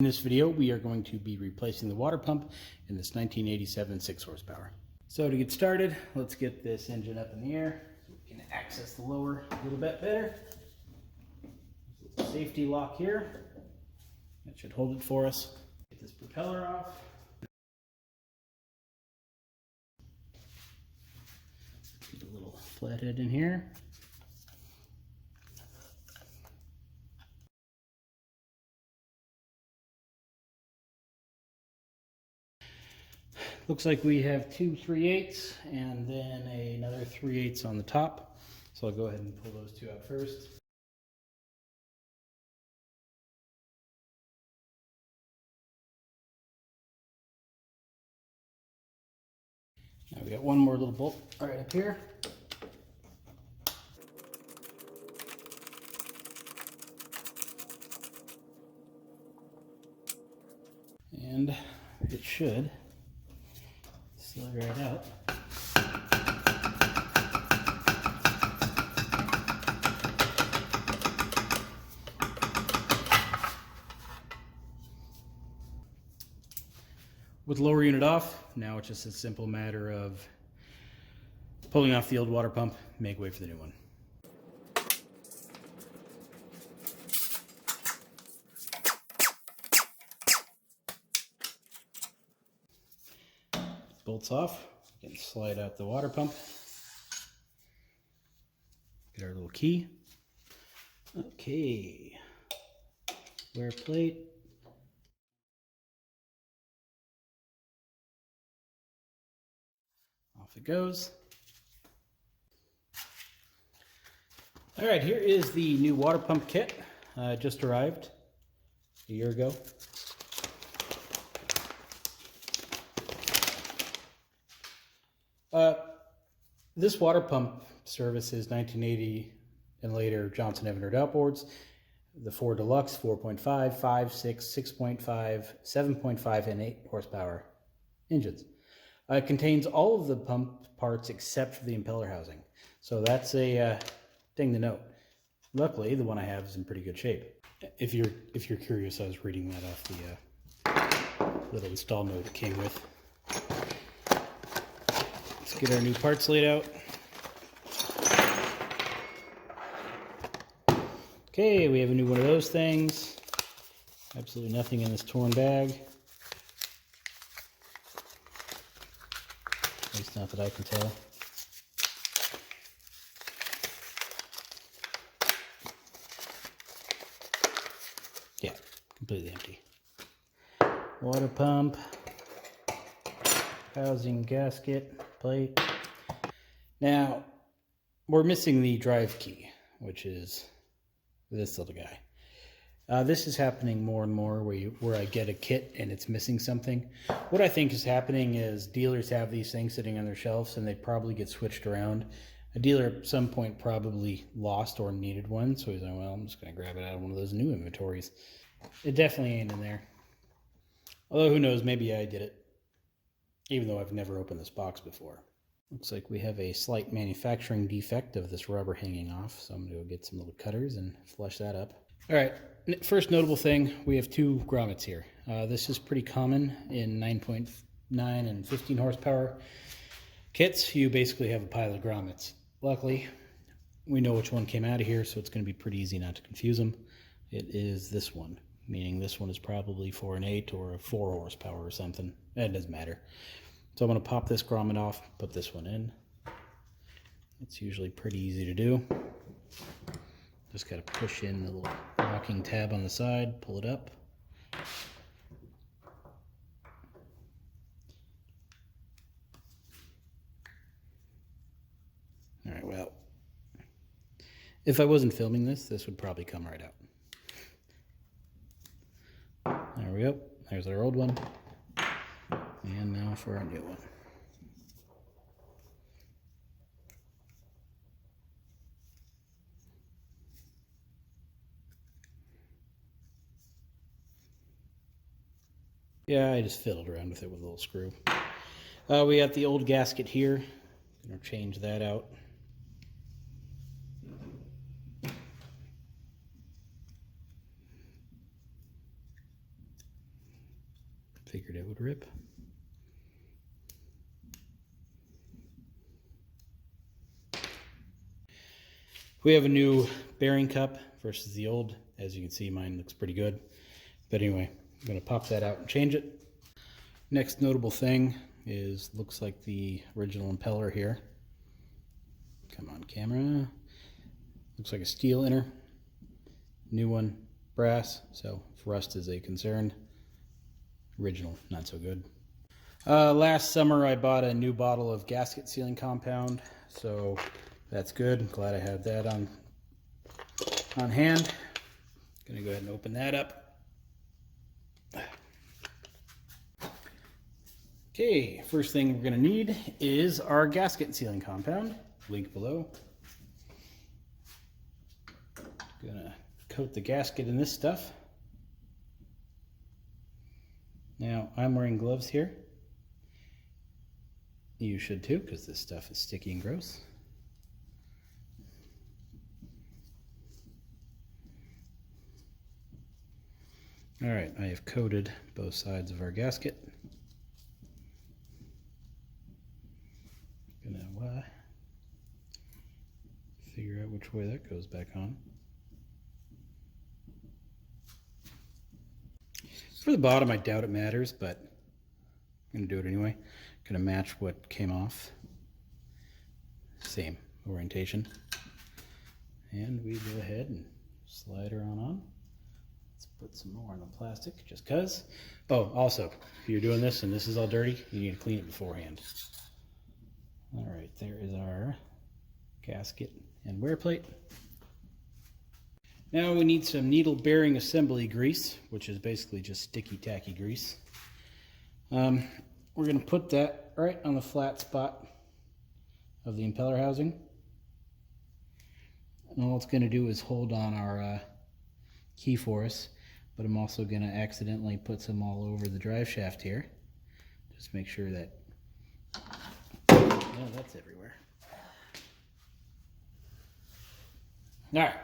In this video, we are going to be replacing the water pump in this 1987 6 horsepower. So to get started, let's get this engine up in the air so we can access the lower a little bit better. Safety lock here. That should hold it for us. Get this propeller off. Get a little flathead in here. Looks like we have two 3/8 and then another 3/8 on the top. So I'll go ahead and pull those two out first. Now we got one more little bolt right up here. And it should slide right out. With the lower unit off, now it's just a simple matter of pulling off the old water pump, make way for the new one. Bolts off, we can slide out the water pump. Get our little key. Okay, wear plate. Off it goes. All right, here is the new water pump kit. Just arrived a year ago. This water pump services 1980 and later Johnson Evinrude outboards, the 4 Deluxe, 4.5, 5, 6, 6.5, 7.5, and 8 horsepower engines. It contains all of the pump parts except for the impeller housing. So that's a thing to note. Luckily, the one I have is in pretty good shape. If you're curious, I was reading that off the little install note it came with. Let's get our new parts laid out. Okay, we have a new one of those things. Absolutely nothing in this torn bag. At least not that I can tell. Yeah, completely empty. Water pump, housing, gasket, plate. Now, we're missing the drive key, which is this little guy. This is happening more and more where I get a kit and it's missing something. What I think is happening is dealers have these things sitting on their shelves and they probably get switched around. A dealer at some point probably lost or needed one, so he's like, well, I'm just going to grab it out of one of those new inventories. It definitely ain't in there. Although who knows, maybe I did it, even though I've never opened this box before. Looks like we have a slight manufacturing defect of this rubber hanging off, so I'm going to go get some little cutters and flush that up. All right, first notable thing, we have two grommets here. This is pretty common in 9.9 and 15 horsepower kits. You basically have a pile of grommets. Luckily, we know which one came out of here, so it's going to be pretty easy not to confuse them. It is this one, meaning this one is probably for an 8 or a 4 horsepower or something. It doesn't matter. So I'm going to pop this grommet off, put this one in. It's usually pretty easy to do. Just got to push in the little locking tab on the side, pull it up. All right, well, if I wasn't filming this would probably come right out. There we go. There's our old one. And now for our new one. Yeah, I just fiddled around with it with a little screw. We got the old gasket here. Gonna change that out. Figured it would rip. We have a new bearing cup versus the old. As you can see, mine looks pretty good. But anyway, I'm going to pop that out and change it. Next notable thing is, looks like the original impeller here. Come on, camera. Looks like a steel inner. New one, brass, so if rust is a concern. Original, not so good. Last summer I bought a new bottle of gasket sealing compound, so that's good. I'm glad I have that on hand. Gonna go ahead and open that up. Okay, first thing we're gonna need is our gasket sealing compound. Link below. Gonna coat the gasket in this stuff. Now, I'm wearing gloves here. You should too, because this stuff is sticky and gross. All right, I have coated both sides of our gasket. Gonna figure out which way that goes back on. For the bottom, I doubt it matters, but I'm gonna do it anyway. Gonna match what came off. Same orientation. And we go ahead and slide her on. Let's put some more on the plastic, just cause. Oh, also, if you're doing this and this is all dirty, you need to clean it beforehand. All right, there is our gasket and wear plate. Now we need some needle bearing assembly grease, which is basically just sticky tacky grease. We're going to put that right on the flat spot of the impeller housing. And all it's going to do is hold on our key for us, but I'm also going to accidentally put some all over the drive shaft here. Just make sure that, oh, that's everywhere. All right.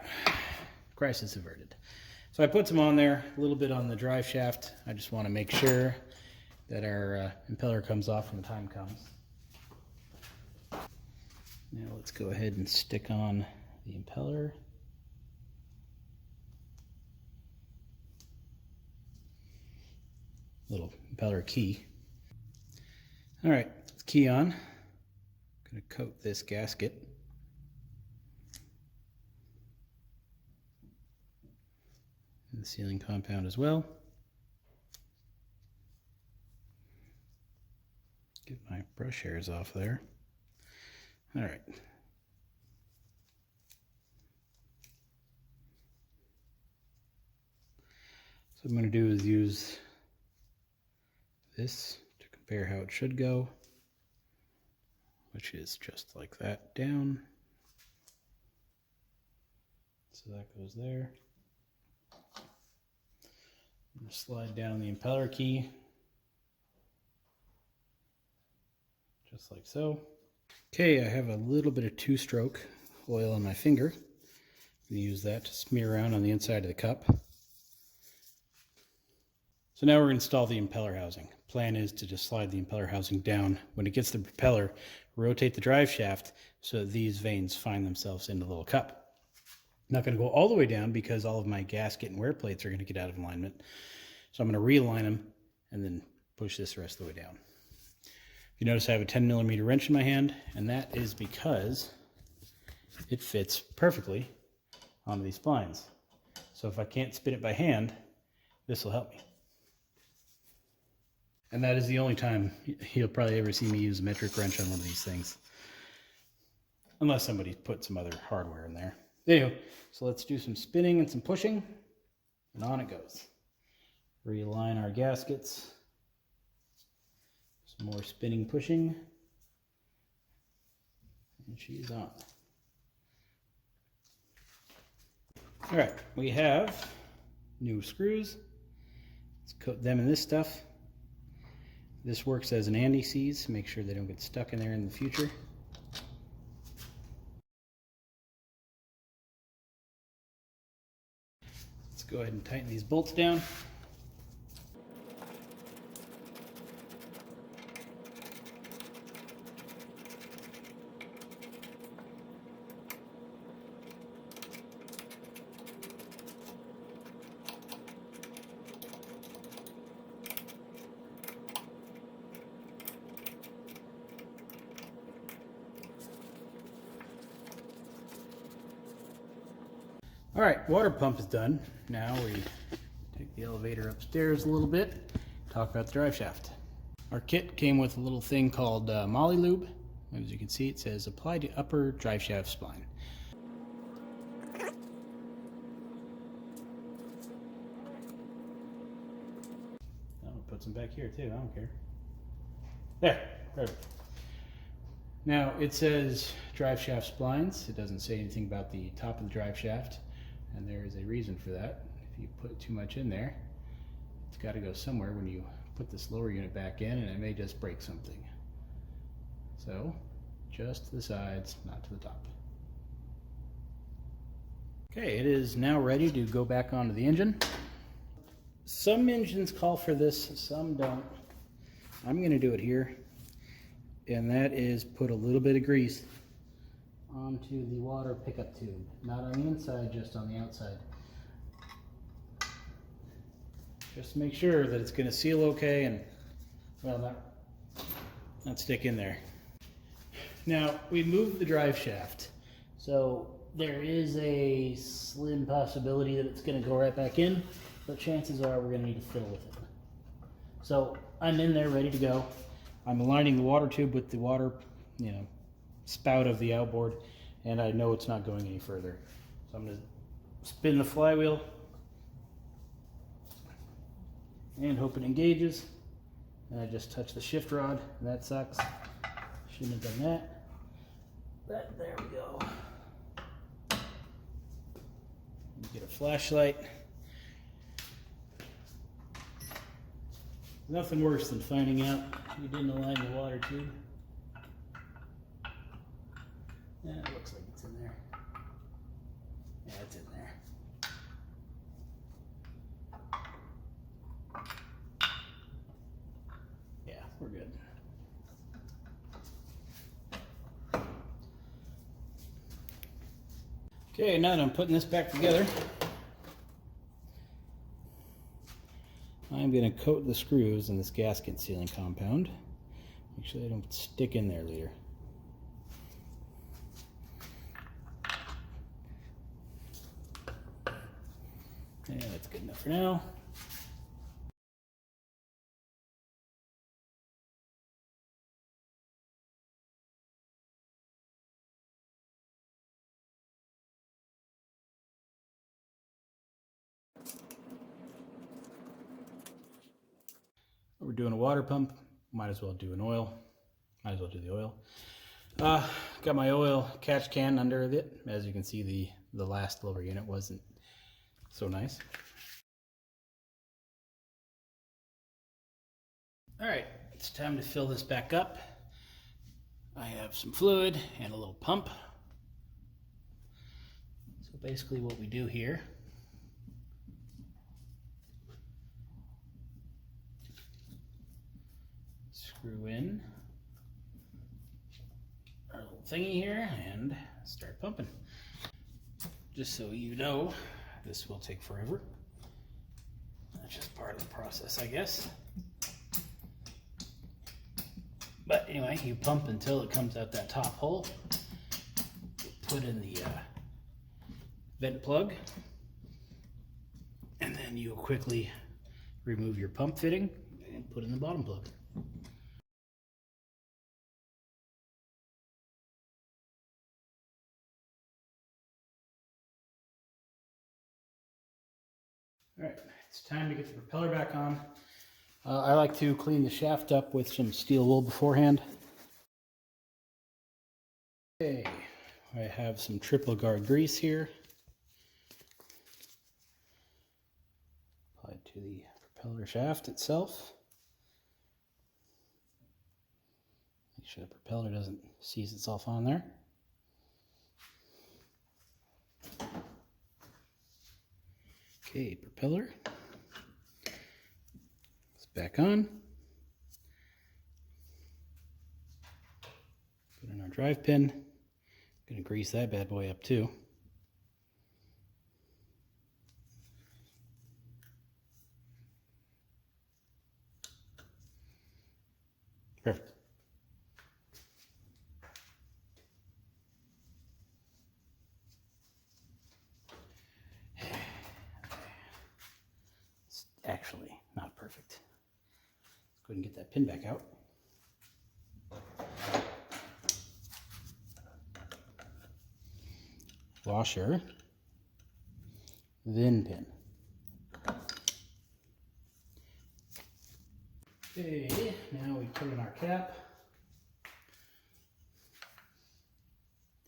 Crisis averted. So I put some on there, a little bit on the drive shaft. I just want to make sure that our impeller comes off when the time comes. Now let's go ahead and stick on the impeller. Little impeller key. All right, key on. I'm going to coat this gasket. The sealing compound as well. Get my brush hairs off there. All right. So what I'm going to do is use this to compare how it should go, which is just like that down. So that goes there. Slide down the impeller key, just like so. Okay, I have a little bit of 2-stroke oil on my finger. I'm going to use that to smear around on the inside of the cup. So now we're going to install the impeller housing. Plan is to just slide the impeller housing down. When it gets to the propeller, rotate the drive shaft so that these vanes find themselves in the little cup. I'm not going to go all the way down because all of my gasket and wear plates are going to get out of alignment. So I'm going to realign them and then push this the rest of the way down. You notice I have a 10mm wrench in my hand, and that is because it fits perfectly onto these splines. So if I can't spin it by hand, this will help me. And that is the only time you'll probably ever see me use a metric wrench on one of these things. Unless somebody put some other hardware in there. Anyway, so let's do some spinning and some pushing, and on it goes. Realign our gaskets. Some more spinning, pushing. And she's on. All right, we have new screws. Let's coat them in this stuff. This works as an anti-seize. Make sure they don't get stuck in there in the future. Let's go ahead and tighten these bolts down. All right, water pump is done. Now we take the elevator upstairs a little bit, talk about the drive shaft. Our kit came with a little thing called Molly Lube. As you can see, it says apply to upper drive shaft spline. I'll put some back here too, I don't care. There, perfect. Now it says drive shaft splines. It doesn't say anything about the top of the drive shaft, and there is a reason for that. If you put too much in there, it's got to go somewhere when you put this lower unit back in, and it may just break something. So just to the sides, not to the top. Okay, it is now ready to go back onto the engine. Some engines call for this, some don't. I'm going to do it here, and that is put a little bit of grease onto the water pickup tube. Not on the inside, just on the outside. Just to make sure that it's going to seal okay and, well, not stick in there. Now, we moved the drive shaft, so there is a slim possibility that it's going to go right back in, but chances are we're going to need to fiddle with it. So I'm in there ready to go. I'm aligning the water tube with the water, spout of the outboard, and I know it's not going any further. So I'm going to spin the flywheel and hope it engages. And I just touch the shift rod, and that sucks. Shouldn't have done that. But there we go. Get a flashlight. Nothing worse than finding out you didn't align the water tube. Yeah, it looks like it's in there. Yeah, it's in there. Yeah, we're good. Okay, now that I'm putting this back together, I'm going to coat the screws in this gasket sealing compound. Make sure they don't stick in there later. Yeah, that's good enough for now. We're doing a water pump, might as well do an oil. Might as well do the oil. Got my oil catch can under it. As you can see, the last lower unit wasn't so nice. All right, it's time to fill this back up. I have some fluid and a little pump. So basically what we do here, screw in our little thingy here and start pumping. Just so you know, this will take forever. That's just part of the process, I guess. But anyway, you pump until it comes out that top hole. Put in the vent plug, and then you'll quickly remove your pump fitting and put in the bottom plug. All right, it's time to get the propeller back on. I like to clean the shaft up with some steel wool beforehand. Okay, I have some triple guard grease here. Applied to the propeller shaft itself. Make sure the propeller doesn't seize itself on there. Okay, propeller. It's back on. Put in our drive pin. Gonna grease that bad boy up too. Perfect. perfect. Let's go ahead and get that pin back out. Washer, then pin. Okay, now we put in our cap.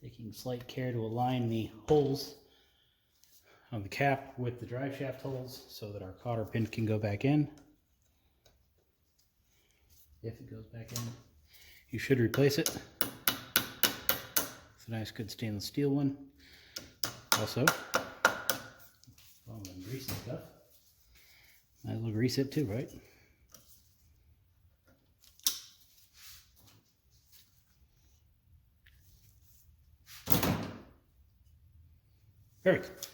Taking slight care to align the holes on the cap with the drive shaft holes so that our cotter pin can go back in. If it goes back in, you should replace it. It's a nice, good stainless steel one. Also, all the greasy stuff. Might as well grease it too, right? Perfect.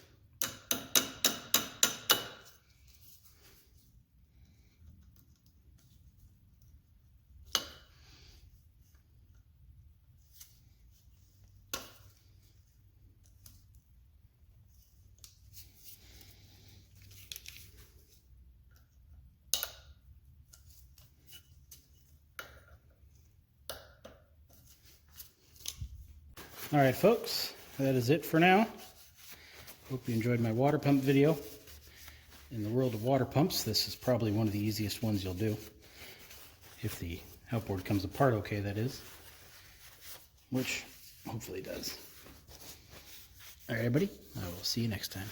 All right, folks, that is it for now. Hope you enjoyed my water pump video. In the world of water pumps, this is probably one of the easiest ones you'll do. If the outboard comes apart okay, that is. Which hopefully does. All right, everybody, I will see you next time.